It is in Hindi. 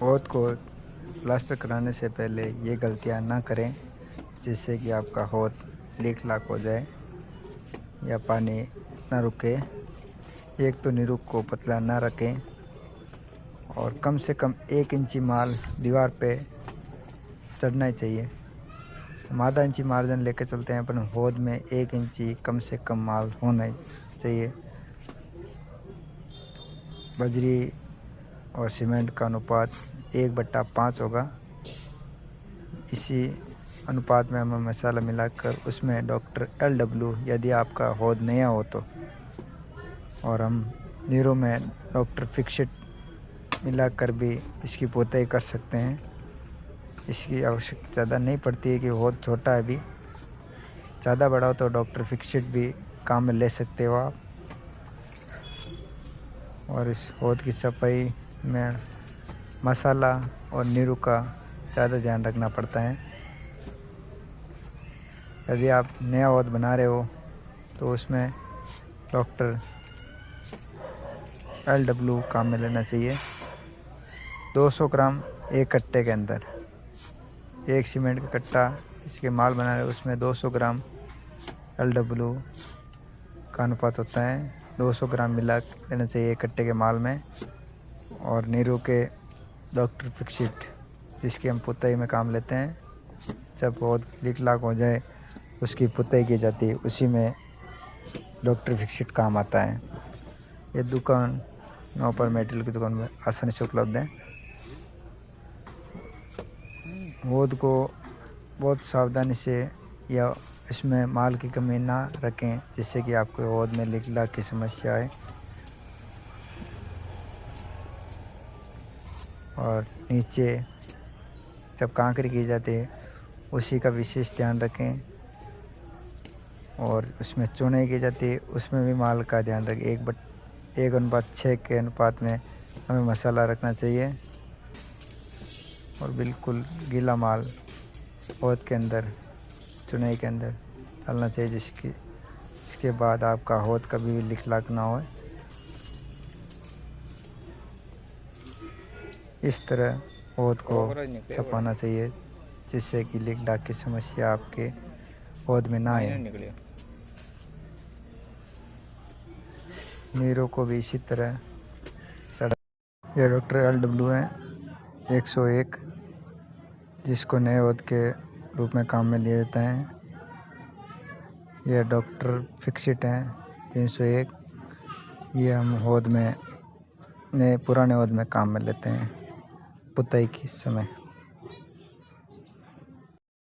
पौध को प्लास्टर कराने से पहले ये गलतियां ना करें, जिससे कि आपका हौद लीक लाक हो जाए या पानी ना रुके। एक तो निरुक को पतला ना रखें और कम से कम 1 इंची माल दीवार पे चढ़ना ही चाहिए। हम आधा इंची मार्जिन लेके चलते हैं, पर हौद में 1 इंची कम से कम माल होना ही चाहिए। बजरी और सीमेंट का अनुपात 1/5 होगा। इसी अनुपात में हम मसाला मिलाकर उसमें डॉक्टर LW यदि आपका हौद नया हो तो, और हम नीरो में डॉक्टर फिक्सिट मिलाकर भी इसकी पोताई कर सकते हैं। इसकी आवश्यकता ज़्यादा नहीं पड़ती है कि हौद छोटा है, अभी ज़्यादा बड़ा हो तो डॉक्टर फिक्सिट भी काम में ले सकते हो आप। और इस हौद की सफाई में मसाला और नीरू का ज़्यादा ध्यान रखना पड़ता है। यदि आप नया हौद बना रहे हो तो उसमें डॉक्टर LW काम में लेना चाहिए। 200 ग्राम एक कट्टे के अंदर, एक सीमेंट का कट्टा इसके माल बना रहे उसमें 200 ग्राम LW का अनुपात होता है। 200 ग्राम मिला लेना चाहिए एक कट्टे के माल में। और नीरू के डॉक्टर फिक्सिट जिसकी हम पुताई में काम लेते हैं, जब बहुत लीक लाक हो जाए उसकी पुताई की जाती है, उसी में डॉक्टर फिक्सिट काम आता है। ये दुकान नौपर मेटल की दुकान में आसानी से उपलब्ध है। हौद को बहुत सावधानी से या इसमें माल की कमी ना रखें, जिससे कि आपको हौद में लीक लाक की समस्या आए। और नीचे जब कांकरी की जाती है उसी का विशेष ध्यान रखें। और उसमें चुनाई की जाती है उसमें भी माल का ध्यान रखें। 1:6 के अनुपात में हमें मसाला रखना चाहिए और बिल्कुल गीला माल हौद के अंदर चुनाई के अंदर डालना चाहिए, जिसके बाद आपका हौद कभी भी लीक लाक ना हो। इस तरह हौद को छपाना चाहिए, जिससे कि लीक लाक की समस्या आपके हौद में ना आए। नीरो को भी इसी तरह। यह डॉक्टर LW है 101, जिसको नए हौद के रूप में काम में लिया जाता है। यह डॉक्टर फिक्सिट हैं 301, ये हम हौद में पुराने हौद में काम में लेते हैं पुताई के समय।